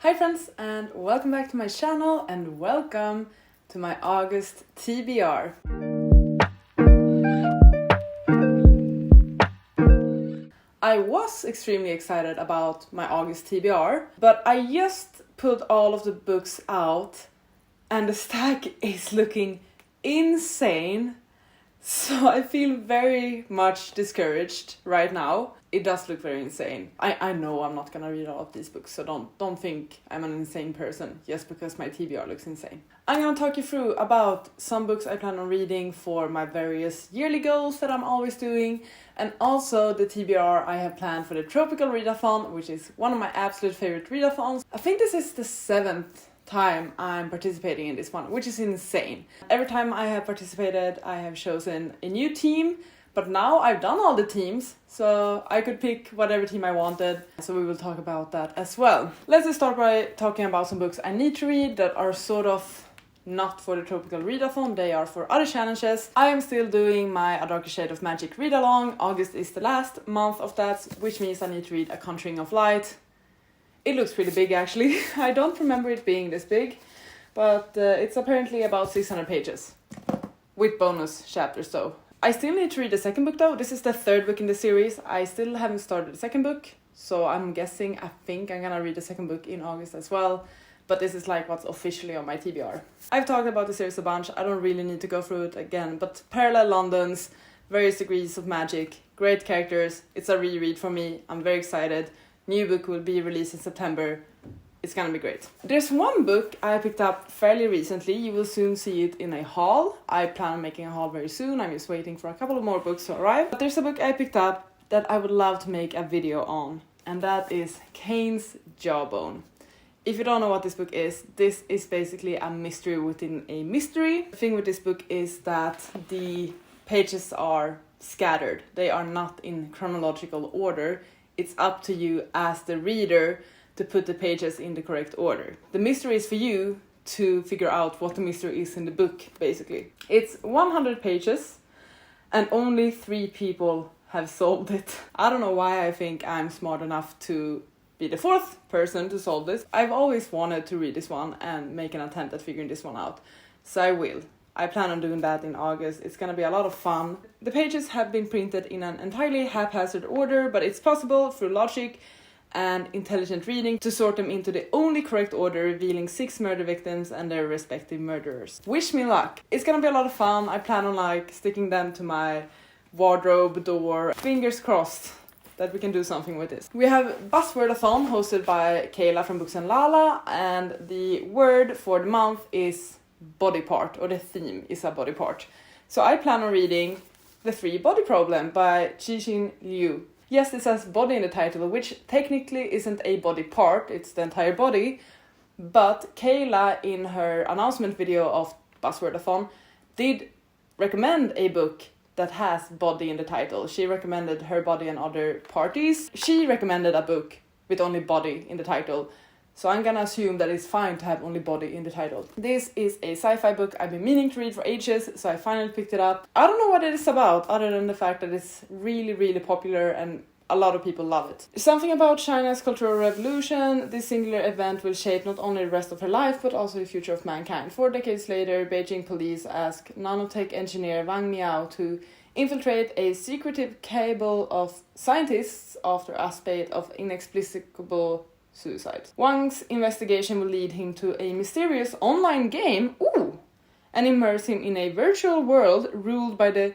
Hi friends, and welcome back to my channel and welcome to my August TBR. I was extremely excited about my August TBR, but I just put all of the books out and the stack is looking insane. So I feel very much discouraged right now. It does look very insane. I know I'm not gonna read all of these books, so don't think I'm an insane person just because my TBR looks insane. I'm gonna talk you through about some books I plan on reading for my various yearly goals that I'm always doing, and also the TBR I have planned for the Tropeical Readathon, which is one of my absolute favorite readathons. I think this is the 7th time I'm participating in this one, which is insane. Every time I have participated, I have chosen a new team, but now I've done all the teams, so I could pick whatever team I wanted, so we will talk about that as well. Let's just start by talking about some books I need to read that are sort of not for the Tropeical Readathon, they are for other challenges. I am still doing my A Darker Shade of Magic read-along. August is the last month of that, which means I need to read A Conjuring of Light. It looks pretty big actually. I don't remember it being this big, but it's apparently about 600 pages with bonus chapters though. I still need to read the second book though. This is the third book in the series. I still haven't started the second book, so I think I'm gonna read the second book in August as well, but this is like what's officially on my TBR. I've talked about the series a bunch, I don't really need to go through it again, but Parallel Londons, various degrees of magic, great characters, it's a reread for me, I'm very excited. New book will be released in September. It's gonna be great. There's one book I picked up fairly recently. You will soon see it in a haul. I plan on making a haul very soon. I'm just waiting for a couple of more books to arrive. But there's a book I picked up that I would love to make a video on, and that is Cain's Jawbone. If you don't know what this book is, this is basically a mystery within a mystery. The thing with this book is that the pages are scattered. They are not in chronological order. It's up to you as the reader to put the pages in the correct order. The mystery is for you to figure out what the mystery is in the book, basically. It's 100 pages and only 3 people have solved it. I don't know why I think I'm smart enough to be the 4th person to solve this. I've always wanted to read this one and make an attempt at figuring this one out, so I will. I plan on doing that in August. It's gonna be a lot of fun. The pages have been printed in an entirely haphazard order, but it's possible through logic and intelligent reading to sort them into the only correct order, revealing 6 murder victims and their respective murderers. Wish me luck. It's gonna be a lot of fun. I plan on sticking them to my wardrobe door. Fingers crossed that we can do something with this. We have Buzzwordathon hosted by Kayla from Books and Lala, and the word for the month is body part, or the theme is a body part. So I plan on reading The Three Body Problem by Cixin Liu. Yes, this has body in the title, which technically isn't a body part, it's the entire body, but Kayla in her announcement video of Buzzwordathon did recommend a book that has body in the title. She recommended Her Body and Other Parties. She recommended a book with only body in the title. So I'm gonna assume that it's fine to have only body in the title. This is a sci-fi book I've been meaning to read for ages, so I finally picked it up. I don't know what it is about, other than the fact that it's really, really popular and a lot of people love it. Something about China's Cultural Revolution. This singular event will shape not only the rest of her life, but also the future of mankind. 4 decades later, Beijing police ask nanotech engineer Wang Miao to infiltrate a secretive cabal of scientists after a spate of inexplicable suicide. Wang's investigation will lead him to a mysterious online game, and immerse him in a virtual world ruled by the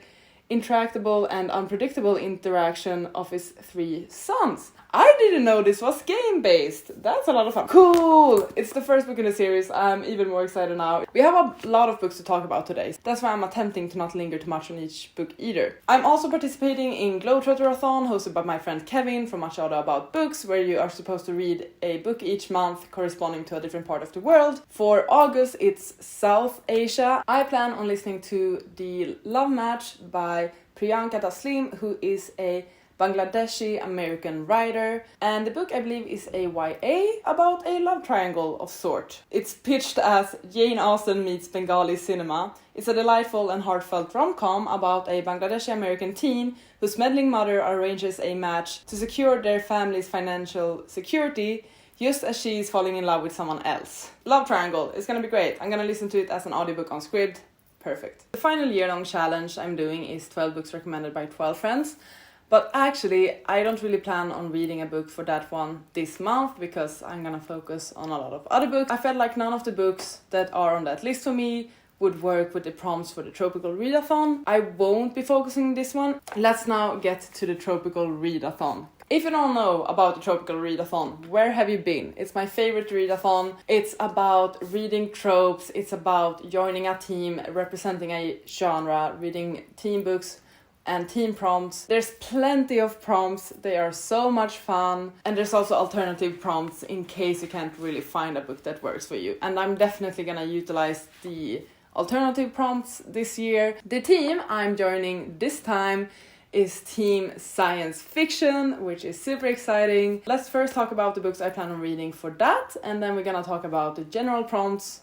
intractable and unpredictable interaction of his 3 sons. I didn't know this was game-based. That's a lot of fun. Cool! It's the first book in the series. I'm even more excited now. We have a lot of books to talk about today. That's why I'm attempting to not linger too much on each book either. I'm also participating in Globetrotterathon, hosted by my friend Kevin from Much Ado About Books, where you are supposed to read a book each month corresponding to a different part of the world. For August, it's South Asia. I plan on listening to The Love Match by Priyanka Taslim, who is a Bangladeshi American writer, and the book I believe is a YA about a love triangle of sort. It's pitched as Jane Austen meets Bengali cinema. It's a delightful and heartfelt rom-com about a Bangladeshi American teen whose meddling mother arranges a match to secure their family's financial security just as she is falling in love with someone else. Love triangle, it's gonna be great. I'm gonna listen to it as an audiobook on Scribd. Perfect. The final year-long challenge I'm doing is 12 books recommended by 12 friends. But actually, I don't really plan on reading a book for that one this month because I'm gonna focus on a lot of other books. I felt like none of the books that are on that list for me would work with the prompts for the Tropeical Readathon. I won't be focusing on this one. Let's now get to the Tropeical Readathon. If you don't know about the Tropeical Readathon, where have you been? It's my favorite readathon. It's about reading tropes, it's about joining a team, representing a genre, reading team books and team prompts. There's plenty of prompts, they are so much fun, and there's also alternative prompts in case you can't really find a book that works for you. And I'm definitely gonna utilize the alternative prompts this year. The team I'm joining this time is Team Science Fiction, which is super exciting. Let's first talk about the books I plan on reading for that, and then we're gonna talk about the general prompts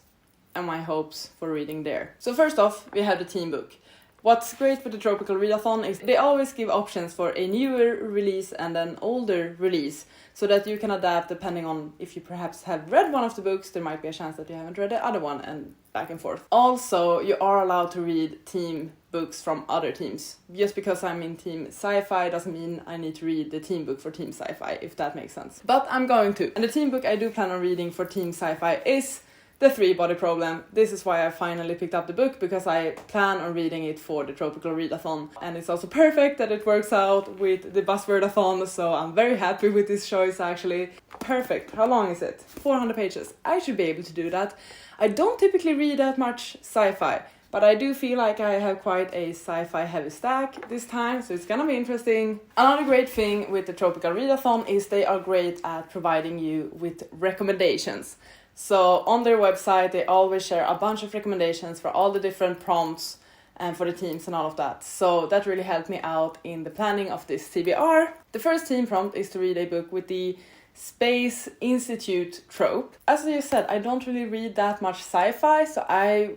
and my hopes for reading there. So first off, we have the team book. What's great with the Tropeical Readathon is they always give options for a newer release and an older release, so that you can adapt depending on if you perhaps have read one of the books, there might be a chance that you haven't read the other one, and back and forth. Also, you are allowed to read team books from other teams. Just because I'm in Team SciFi doesn't mean I need to read the team book for Team SciFi, if that makes sense. But I'm going to. And the team book I do plan on reading for Team SciFi is The Three-Body Problem. This is why I finally picked up the book, because I plan on reading it for the Tropeical Readathon. And it's also perfect that it works out with the Buzzwordathon, so I'm very happy with this choice actually. Perfect. How long is it? 400 pages. I should be able to do that. I don't typically read that much sci-fi, but I do feel like I have quite a sci-fi heavy stack this time, so it's gonna be interesting. Another great thing with the Tropeical Readathon is they are great at providing you with recommendations. So on their website, they always share a bunch of recommendations for all the different prompts and for the teams and all of that. So that really helped me out in the planning of this TBR. The first team prompt is to read a book with the Space Institute trope. As I said, I don't really read that much sci-fi, so I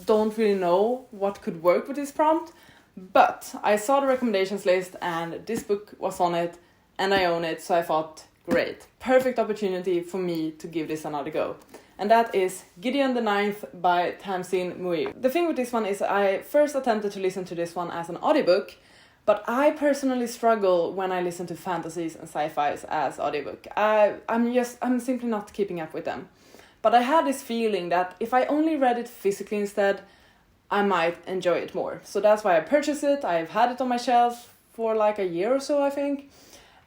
don't really know what could work with this prompt. But I saw the recommendations list and this book was on it and I own it, so I thought, great, perfect opportunity for me to give this another go. And that is Gideon the Ninth by Tamsin Muir. The thing with this one is I first attempted to listen to this one as an audiobook, but I personally struggle when I listen to fantasies and sci-fis as audiobook. I'm simply not keeping up with them. But I had this feeling that if I only read it physically instead, I might enjoy it more. So that's why I purchased it. I've had it on my shelf for like a year or so, I think.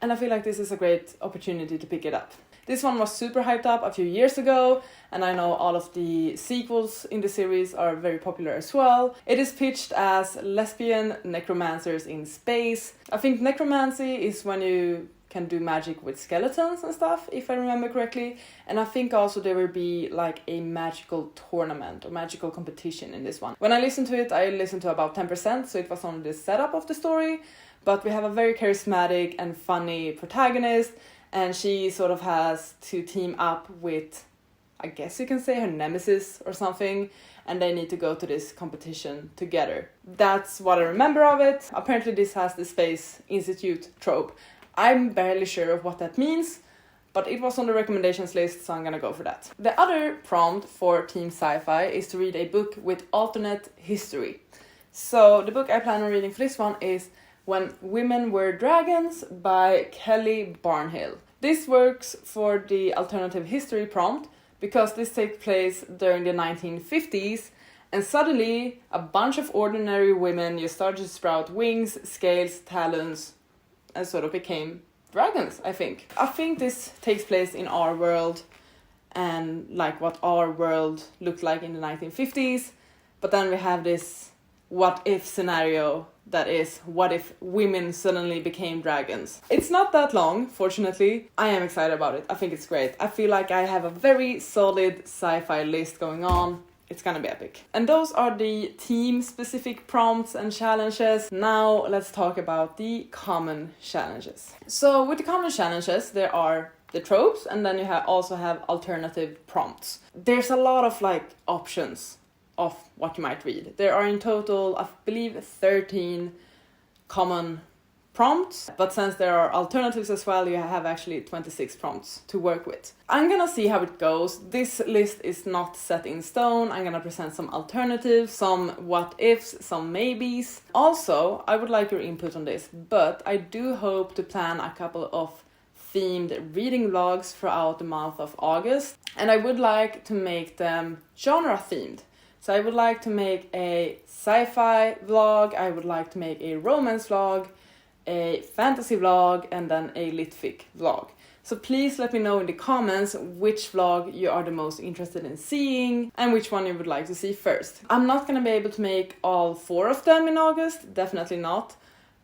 And I feel like this is a great opportunity to pick it up. This one was super hyped up a few years ago, and I know all of the sequels in the series are very popular as well. It is pitched as lesbian necromancers in space. I think necromancy is when you can do magic with skeletons and stuff, if I remember correctly. And I think also there will be like a magical tournament or magical competition in this one. When I listened to it, I listened to about 10%, so it was on the setup of the story. But we have a very charismatic and funny protagonist, and she sort of has to team up with, I guess you can say, her nemesis or something, and they need to go to this competition together. That's what I remember of it. Apparently this has the Space Institute trope. I'm barely sure of what that means, but it was on the recommendations list, so I'm gonna go for that. The other prompt for Team Sci-Fi is to read a book with alternate history. So the book I plan on reading for this one is When Women Were Dragons by Kelly Barnhill. This works for the alternative history prompt because this takes place during the 1950s, and suddenly a bunch of ordinary women just started to sprout wings, scales, talons, and sort of became dragons, I think. I think this takes place in our world and like what our world looked like in the 1950s, but then we have this what if scenario that is, what if women suddenly became dragons? It's not that long, fortunately. I am excited about it. I think it's great. I feel like I have a very solid sci-fi list going on. It's gonna be epic. And those are the team-specific prompts and challenges. Now let's talk about the common challenges. So with the common challenges, there are the tropes, and then you also have alternative prompts. There's a lot of like options of what you might read. There are in total, I believe, 13 common prompts, but since there are alternatives as well, you have actually 26 prompts to work with. I'm gonna see how it goes. This list is not set in stone. I'm gonna present some alternatives, some what ifs, some maybes. Also, I would like your input on this, but I do hope to plan a couple of themed reading vlogs throughout the month of August, and I would like to make them genre themed. So I would like to make a sci-fi vlog, I would like to make a romance vlog, a fantasy vlog, and then a litfic vlog. So please let me know in the comments which vlog you are the most interested in seeing and which one you would like to see first. I'm not gonna be able to make all 4 of them in August, definitely not,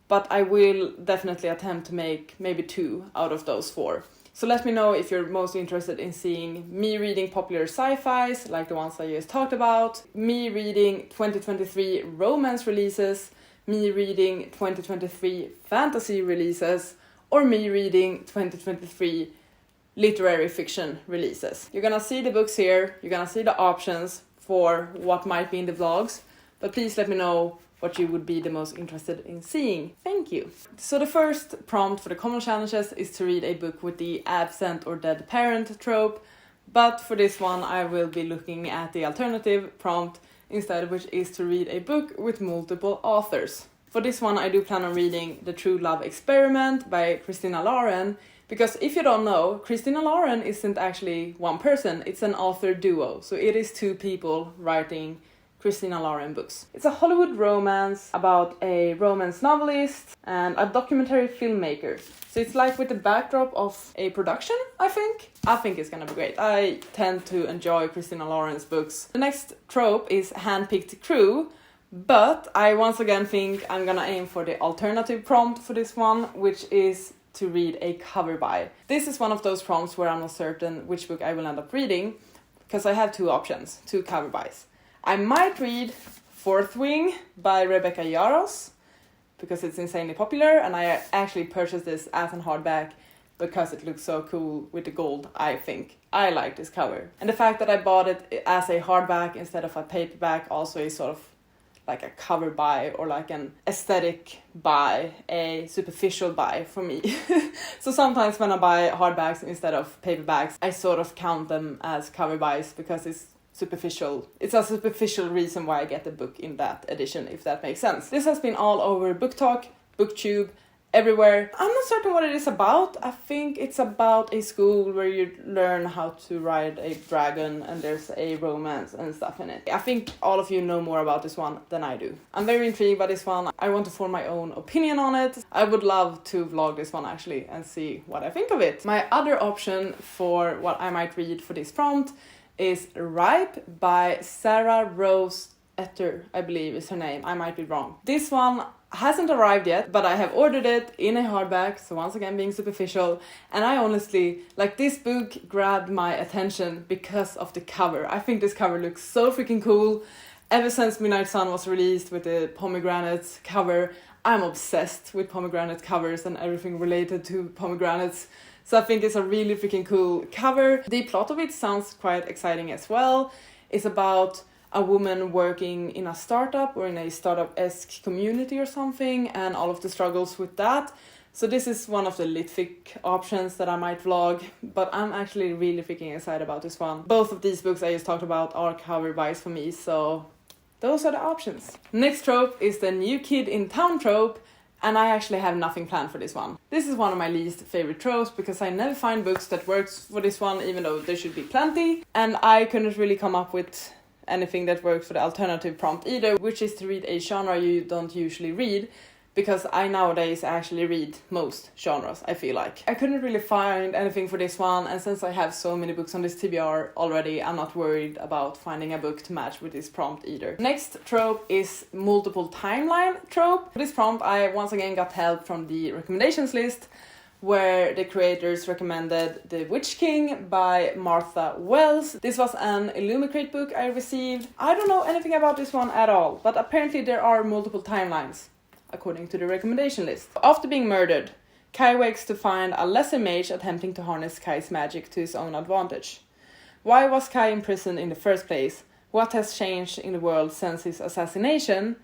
but I will definitely attempt to make maybe 2 out of those 4. So let me know if you're most interested in seeing me reading popular sci-fis, like the ones I just talked about, me reading 2023 romance releases, me reading 2023 fantasy releases, or me reading 2023 literary fiction releases. You're gonna see the books here, you're gonna see the options for what might be in the vlogs, but please let me know what you would be the most interested in seeing. Thank you. So the first prompt for the common challenges is to read a book with the absent or dead parent trope, but for this one I will be looking at the alternative prompt instead, which is to read a book with multiple authors. For this one I do plan on reading The True Love Experiment by Christina Lauren, because if you don't know, Christina Lauren isn't actually one person, it's an author duo, so it is 2 people writing Christina Lauren books. It's a Hollywood romance about a romance novelist and a documentary filmmaker. So it's like with the backdrop of a production, I think. I think it's gonna be great. I tend to enjoy Christina Lauren's books. The next trope is handpicked crew, but I once again think I'm gonna aim for the alternative prompt for this one, which is to read a cover by. This is one of those prompts where I'm not certain which book I will end up reading, because I have 2 options, 2 cover bys. I might read Fourth Wing by Rebecca Yarros, because it's insanely popular, and I actually purchased this as an hardback because it looks so cool with the gold, I think. I like this cover. And the fact that I bought it as a hardback instead of a paperback also is sort of like a cover buy, or like an aesthetic buy, a superficial buy for me. So sometimes when I buy hardbacks instead of paperbacks, I sort of count them as cover buys because it's superficial. It's a superficial reason why I get the book in that edition, if that makes sense. This has been all over Book Talk, BookTube, everywhere. I'm not certain what it is about. I think it's about a school where you learn how to ride a dragon and there's a romance and stuff in it. I think all of you know more about this one than I do. I'm very intrigued by this one. I want to form my own opinion on it. I would love to vlog this one actually and see what I think of it. My other option for what I might read for this prompt is Ripe by Sarah Rose Etter, I believe is her name. I might be wrong. This one hasn't arrived yet, but I have ordered it in a hardback, so once again being superficial, and I honestly, like, this book grabbed my attention because of the cover. I think this cover looks so freaking cool. Ever since Midnight Sun was released with the pomegranate cover, I'm obsessed with pomegranate covers and everything related to pomegranates. So I think it's a really freaking cool cover. The plot of it sounds quite exciting as well. It's about a woman working in a startup or in a startup-esque community or something, and all of the struggles with that. So this is one of the litfic options that I might vlog, but I'm actually really freaking excited about this one. Both of these books I just talked about are cover buys for me, so those are the options. Next trope is the New Kid in Town trope, and I actually have nothing planned for this one. This is one of my least favorite tropes because I never find books that works for this one, even though there should be plenty, and I couldn't really come up with anything that works for the alternative prompt either, which is to read a genre you don't usually read, because I nowadays actually read most genres, I feel like. I couldn't really find anything for this one, and since I have so many books on this TBR already, I'm not worried about finding a book to match with this prompt either. Next trope is multiple timeline trope. For this prompt, I once again got help from the recommendations list, where the creators recommended The Witch King by Martha Wells. This was an Illumina book I received. I don't know anything about this one at all, but apparently there are multiple timelines, according to the recommendation list. After being murdered, Kai wakes to find a lesser mage attempting to harness Kai's magic to his own advantage. Why was Kai imprisoned in the first place? What has changed in the world since his assassination?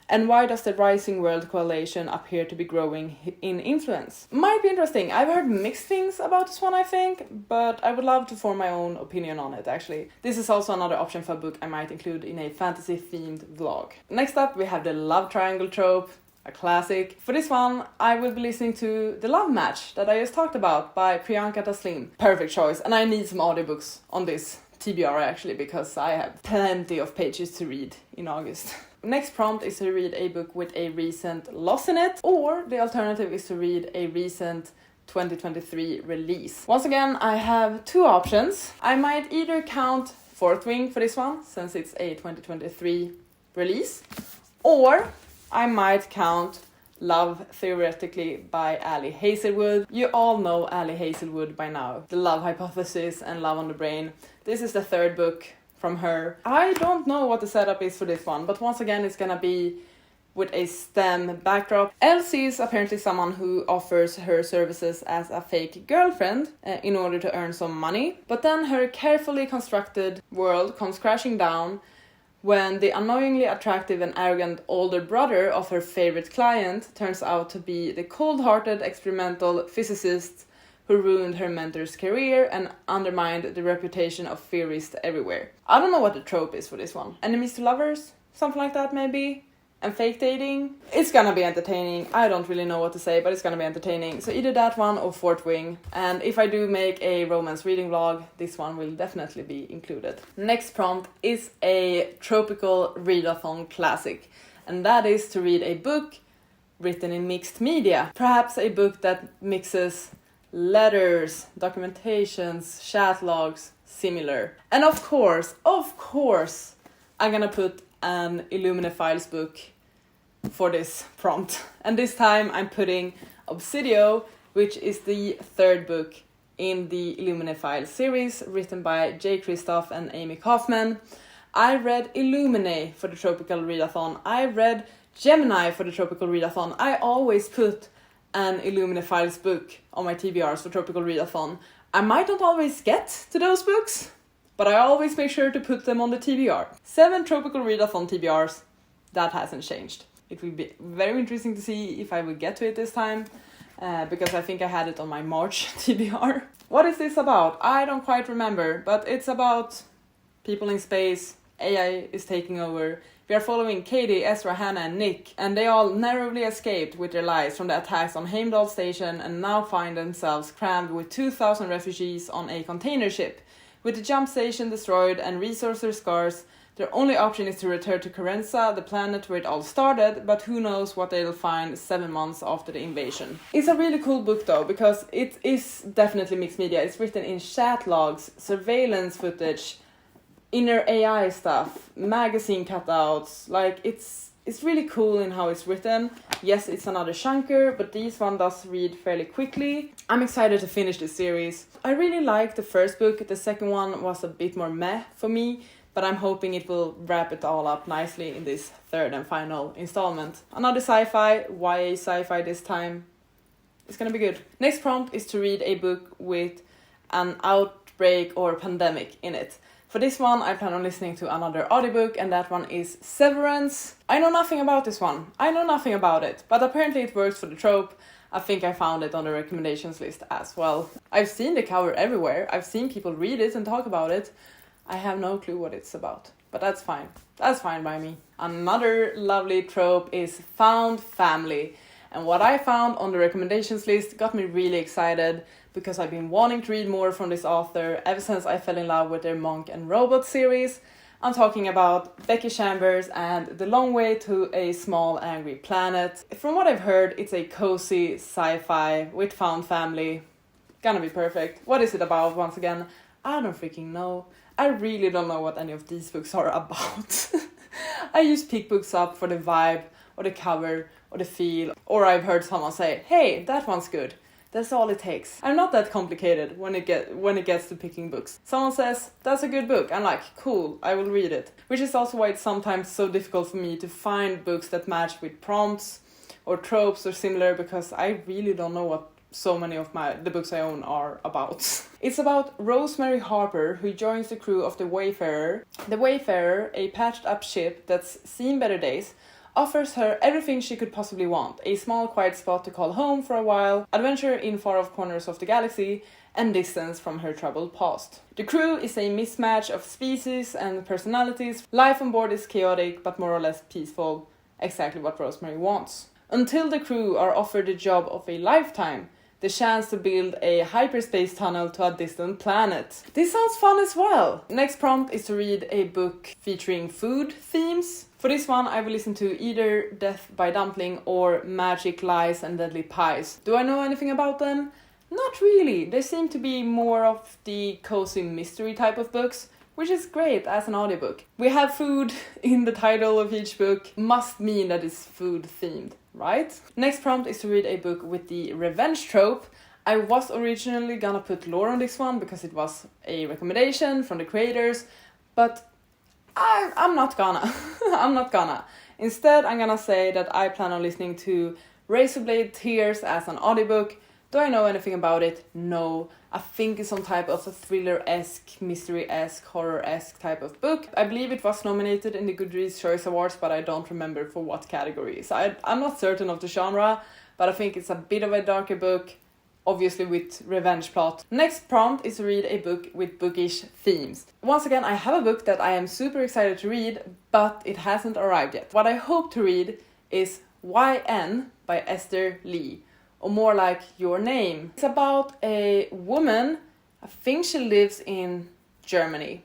And why does the Rising World Coalition appear to be growing in influence? Might be interesting. I've heard mixed things about this one, I think, but I would love to form my own opinion on it, actually. This is also another option for a book I might include in a fantasy-themed vlog. Next up, we have the love triangle trope, a classic. For this one, I will be listening to The Love Match that I just talked about by Priyanka Taslim. Perfect choice, and I need some audiobooks on this TBR actually, because I have plenty of pages to read in August. Next prompt is to read a book with a recent loss in it, or the alternative is to read a recent 2023 release. Once again, I have two options. I might either count Fourth Wing for this one, since it's a 2023 release, or I might count Love Theoretically by Ali Hazelwood. You all know Ali Hazelwood by now. The Love Hypothesis and Love on the Brain. This is the third book from her. I don't know what the setup is for this one, but once again it's gonna be with a STEM backdrop. Elsie is apparently someone who offers her services as a fake girlfriend in order to earn some money, but then her carefully constructed world comes crashing down when the annoyingly attractive and arrogant older brother of her favorite client turns out to be the cold-hearted experimental physicist who ruined her mentor's career and undermined the reputation of theorists everywhere. I don't know what the trope is for this one. Enemies to lovers? Something like that maybe? And fake dating? It's gonna be entertaining. I don't really know what to say, but it's gonna be entertaining. So either that one or Fourth Wing. And if I do make a romance reading vlog, this one will definitely be included. Next prompt is a Tropeical Readathon classic. And that is to read a book written in mixed media. Perhaps a book that mixes letters, documentations, chat logs, similar. And of course, I'm gonna put an Illumina Files book for this prompt. And this time I'm putting Obsidio, which is the third book in the Illumina Files series, written by J. Christoph and Amy Kaufman. I read Illumina for the Tropeical Readathon. I read Gemini for the Tropeical Readathon. I always put an Illumina Files book on my TBRs for Tropeical Readathon. I might not always get to those books, but I always make sure to put them on the TBR. 7 Tropeical Readathon TBRs, that hasn't changed. It will be very interesting to see if I will get to it this time, because I think I had it on my March TBR. What is this about? I don't quite remember, but it's about people in space, AI is taking over. We are following Katie, Ezra, Hannah and Nick, and they all narrowly escaped with their lives from the attacks on Heimdall Station and now find themselves crammed with 2,000 refugees on a container ship. With the jump station destroyed and resources scarce, their only option is to return to Carenza, the planet where it all started, but who knows what they'll find 7 months after the invasion. It's a really cool book though, because it is definitely mixed media. It's written in chat logs, surveillance footage, inner AI stuff, magazine cutouts. Like, it's really cool in how it's written. Yes, it's another chunker, but this one does read fairly quickly. I'm excited to finish this series. I really liked the first book. The second one was a bit more meh for me, but I'm hoping it will wrap it all up nicely in this third and final installment. Another sci-fi, YA sci-fi this time. It's gonna be good. Next prompt is to read a book with an outbreak or pandemic in it. For this one, I plan on listening to another audiobook, and that one is Severance. I know nothing about this one. I know nothing about it, but apparently it works for the trope. I think I found it on the recommendations list as well. I've seen the cover everywhere. I've seen people read it and talk about it. I have no clue what it's about, but that's fine. That's fine by me. Another lovely trope is found family. And what I found on the recommendations list got me really excited, because I've been wanting to read more from this author ever since I fell in love with their Monk and Robot series. I'm talking about Becky Chambers and The Long Way to a Small Angry Planet. From what I've heard, it's a cozy sci-fi with found family. Gonna be perfect. What is it about, once again? I don't freaking know. I really don't know what any of these books are about. I just pick books up for the vibe, or the cover, or the feel, or I've heard someone say, hey, that one's good. That's all it takes. I'm not that complicated when it gets to picking books. Someone says, that's a good book. I'm like, cool, I will read it. Which is also why it's sometimes so difficult for me to find books that match with prompts or tropes or similar, because I really don't know what so many of the books I own are about. It's about Rosemary Harper, who joins the crew of the Wayfarer. The Wayfarer, a patched up ship that's seen better days offers her everything she could possibly want: a small quiet spot to call home for a while, adventure in far-off corners of the galaxy, and distance from her troubled past. The crew is a mismatch of species and personalities. Life on board is chaotic but more or less peaceful, exactly what Rosemary wants. Until the crew are offered the job of a lifetime, the chance to build a hyperspace tunnel to a distant planet. This sounds fun as well! Next prompt is to read a book featuring food themes. For this one, I will listen to either Death by Dumpling or Magic, Lies and Deadly Pies. Do I know anything about them? Not really. They seem to be more of the cozy mystery type of books, which is great as an audiobook. We have food in the title of each book, must mean that it's food themed, right? Next prompt is to read a book with the revenge trope. I was originally gonna put lore on this one because it was a recommendation from the creators, but I'm not gonna. I'm not gonna. Instead, I'm gonna say that I plan on listening to Razorblade Tears as an audiobook. Do I know anything about it? No. I think it's some type of a thriller-esque, mystery-esque, horror-esque type of book. I believe it was nominated in the Goodreads Choice Awards, but I don't remember for what category. So I'm not certain of the genre, but I think it's a bit of a darker book, obviously with revenge plot. Next prompt is to read a book with bookish themes. Once again, I have a book that I am super excited to read, but it hasn't arrived yet. What I hope to read is YN by Esther Lee. Or more like Your Name. It's about a woman, I think she lives in Germany,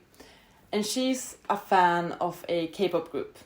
and she's a fan of a K-pop group,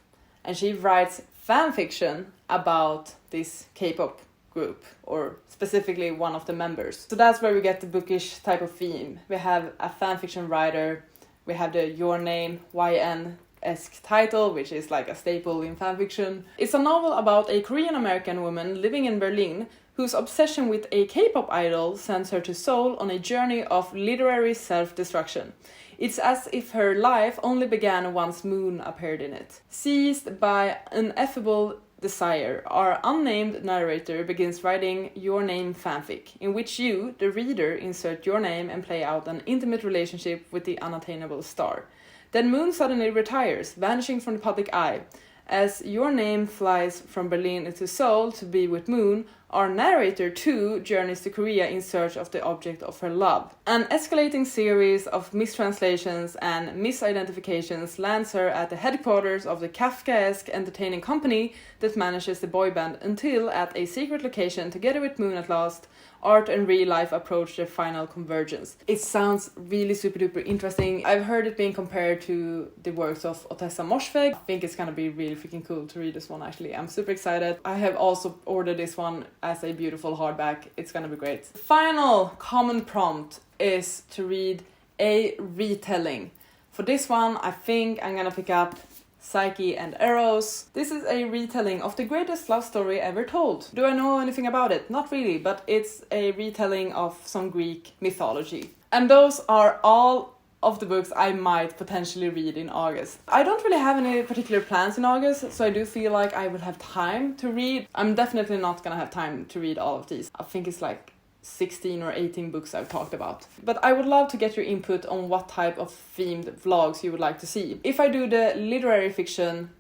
and she writes fan fiction about this K-pop group, or specifically one of the members. So that's where we get the bookish type of theme. We have a fan fiction writer, we have the Your Name, YN-esque title, which is like a staple in fanfiction. It's a novel about a Korean-American woman living in Berlin whose obsession with a K-pop idol sends her to Seoul on a journey of literary self-destruction. It's as if her life only began once Moon appeared in it. Seized by ineffable desire, our unnamed narrator begins writing Your Name fanfic, in which you, the reader, insert your name and play out an intimate relationship with the unattainable star. Then Moon suddenly retires, vanishing from the public eye. As Your Name flies from Berlin into Seoul to be with Moon, our narrator too journeys to Korea in search of the object of her love. An escalating series of mistranslations and misidentifications lands her at the headquarters of the Kafkaesque entertaining company that manages the boy band until, at a secret location together with Moon at last, art and real life approach their final convergence. It sounds really super duper interesting. I've heard it being compared to the works of Otessa Moshfegh. I think it's gonna be really freaking cool to read this one actually. I'm super excited. I have also ordered this one as a beautiful hardback. It's gonna be great. The final common prompt is to read a retelling. For this one, I think I'm gonna pick up Psyche and Eros. This is a retelling of the greatest love story ever told. Do I know anything about it? Not really, but it's a retelling of some Greek mythology. And those are all of the books I might potentially read in August. I don't really have any particular plans in August, so I do feel like I will have time to read. I'm definitely not gonna have time to read all of these. I think it's like 16 or 18 books I've talked about. But I would love to get your input on what type of themed vlogs you would like to see. If I do the literary fiction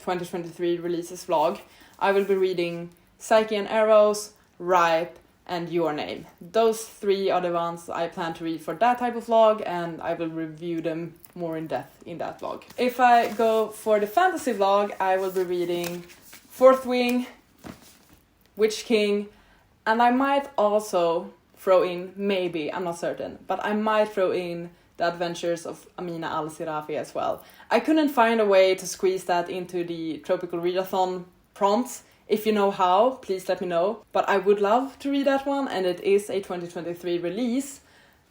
2023 releases vlog, I will be reading Psyche and Eros, Ripe, and Your Name. Those three are the ones I plan to read for that type of vlog, and I will review them more in depth in that vlog. If I go for the fantasy vlog, I will be reading Fourth Wing, Witch King, and I might also throw in, maybe, I'm not certain, but I might throw in The Adventures of Amina Al-Sirafi as well. I couldn't find a way to squeeze that into the Tropeical Readathon prompts. If you know how, please let me know. But I would love to read that one, and it is a 2023 release,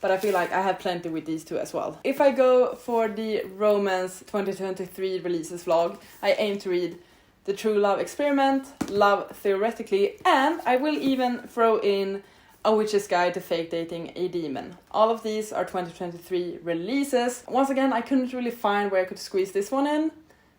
but I feel like I have plenty with these two as well. If I go for the Romance 2023 releases vlog, I aim to read The True Love Experiment, Love Theoretically, and I will even throw in A Witch's Guide to Fake Dating a Demon. All of these are 2023 releases. Once again, I couldn't really find where I could squeeze this one in,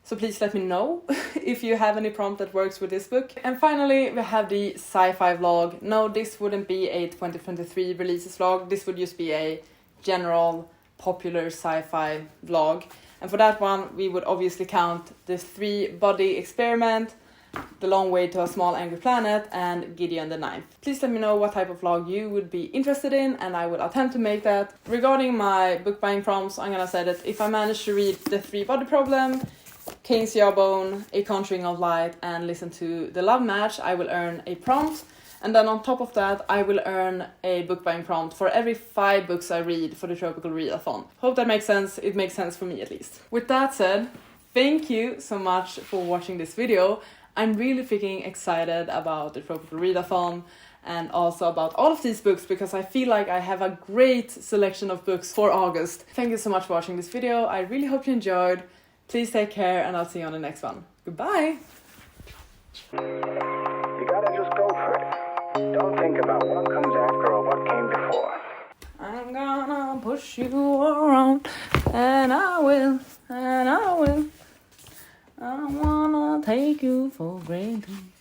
so please let me know if you have any prompt that works with this book. And finally, we have the SciFi vlog. No, this wouldn't be a 2023 releases vlog. This would just be a general popular sci-fi vlog. And for that one, we would obviously count the 3-body experiment, The Long Way to a Small Angry Planet, and Gideon the Ninth. Please let me know what type of vlog you would be interested in, and I will attempt to make that. Regarding my book buying prompts, I'm gonna say that if I manage to read The Three Body Problem, Cain's Jawbone, A Conjuring of Light, and listen to The Love Match, I will earn a prompt. And then on top of that, I will earn a book buying prompt for every 5 books I read for the Tropeical Readathon. Hope that makes sense. It makes sense for me at least. With that said, thank you so much for watching this video. I'm really freaking excited about the Tropeical Readathon and also about all of these books because I feel like I have a great selection of books for August. Thank you so much for watching this video. I really hope you enjoyed. Please take care and I'll see you on the next one. Goodbye! You gotta just go for it. Don't think about what comes after or what came before. I'm gonna push you around, and I will, and I will. I don't wanna take you for granted.